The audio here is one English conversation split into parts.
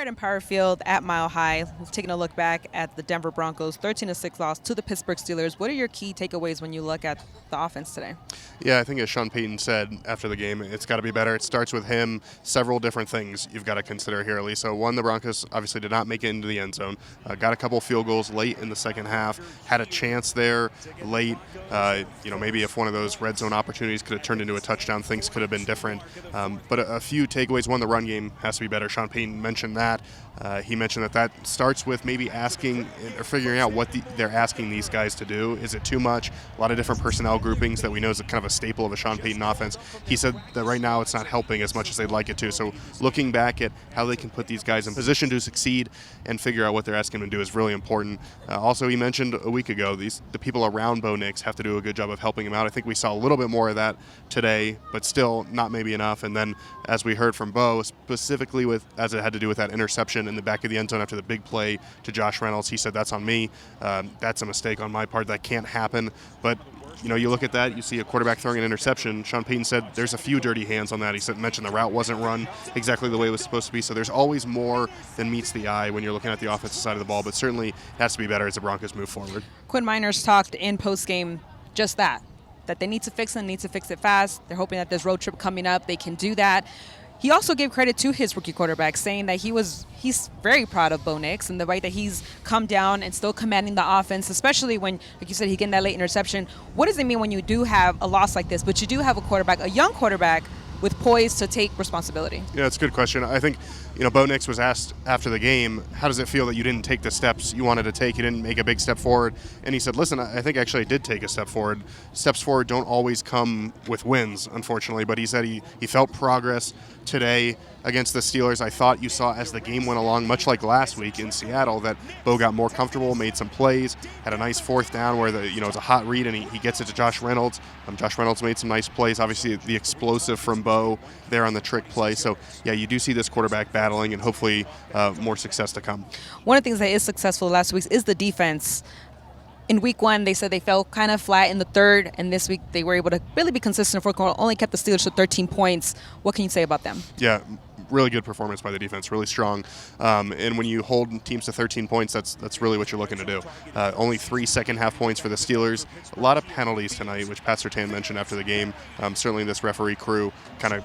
at Empower Field at Mile High, taking a look back at the Denver Broncos 13-6 loss to the Pittsburgh Steelers. What are your key takeaways when you look at the offense today? Yeah, I think as Sean Payton said after the game, it's got to be better. It starts with him. Several different things you've got to consider here, Elisa. One, the Broncos obviously did not make it into the end zone. Got a couple field goals late in the second half. Had a chance there late. Maybe if one of those red zone opportunities could have turned into a touchdown, things could have been different. But a few takeaways. One, the run game has to be better. Sean Payton mentioned that. He mentioned that starts with maybe asking or figuring out what they're asking these guys to do. Is it too much? A lot of different personnel groupings that we know is kind of a staple of a Sean Payton offense. He said that right now it's not helping as much as they'd like it to. So looking back at how they can put these guys in position to succeed and figure out what they're asking them to do is really important. Also, he mentioned a week ago, the people around Bo Nix have to do a good job of helping him out. I think we saw a little bit more of that today, but still not maybe enough. And then as we heard from Bo, specifically as it had to do with that interception in the back of the end zone after the big play to Josh Reynolds, he said, that's on me. That's a mistake on my part. That can't happen. But you look at that, you see a quarterback throwing an interception. Sean Payton said there's a few dirty hands on that. He mentioned the route wasn't run exactly the way it was supposed to be. So there's always more than meets the eye when you're looking at the offensive side of the ball, but certainly it has to be better as the Broncos move forward. Quinn Miners talked in postgame just that they need to fix it and need to fix it fast. They're hoping that this road trip coming up, they can do that. He also gave credit to his rookie quarterback, saying that he's very proud of Bo Nix and the way that he's come down and still commanding the offense, especially when, like you said, he getting that late interception. What does it mean when you do have a loss like this, but you do have a young quarterback with poise to take responsibility? Yeah, it's a good question. I think, Bo Nix was asked after the game, how does it feel that you didn't take the steps you wanted to take? You didn't make a big step forward. And he said, listen, I think actually I did take a step forward. Steps forward don't always come with wins, unfortunately. But he said he felt progress today against the Steelers. I thought you saw as the game went along, much like last week in Seattle, that Bo got more comfortable, made some plays, had a nice fourth down where it's a hot read and he gets it to Josh Reynolds. Josh Reynolds made some nice plays. Obviously, the explosive from Bo there on the trick play. So, yeah, you do see this quarterback battling and hopefully more success to come. One of the things that is successful last week is the defense. In week one, they said they fell kind of flat in the third, and this week they were able to really be consistent in the fourth quarter, only kept the Steelers to 13 points. What can you say about them? Yeah, really good performance by the defense, really strong. And when you hold teams to 13 points, that's really what you're looking to do. Only 3 second-half points for the Steelers. A lot of penalties tonight, which Pat Surtain mentioned after the game. Certainly this referee crew kind of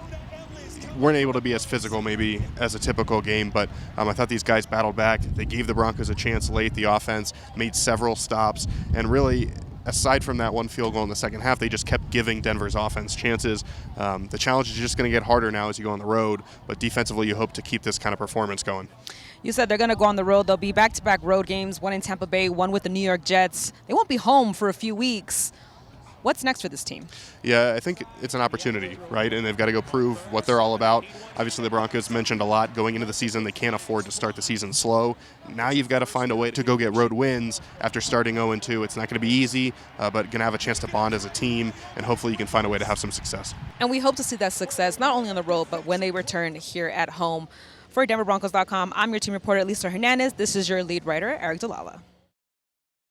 weren't able to be as physical maybe as a typical game, but I thought these guys battled back. They gave the Broncos a chance late. The offense made several stops, and really, aside from that one field goal in the second half, they just kept giving Denver's offense chances. The challenge is just going to get harder now as you go on the road, but defensively you hope to keep this kind of performance going. You said they're going to go on the road. They'll be back-to-back road games, one in Tampa Bay, one with the New York Jets. They won't be home for a few weeks. What's next for this team? Yeah, I think it's an opportunity, right? And they've got to go prove what they're all about. Obviously, the Broncos mentioned a lot going into the season. They can't afford to start the season slow. Now you've got to find a way to go get road wins after starting 0-2. It's not going to be easy, but going to have a chance to bond as a team, and hopefully you can find a way to have some success. And we hope to see that success not only on the road, but when they return here at home. For DenverBroncos.com, I'm your team reporter, Elisa Hernandez. This is your lead writer, Aric DiLalla.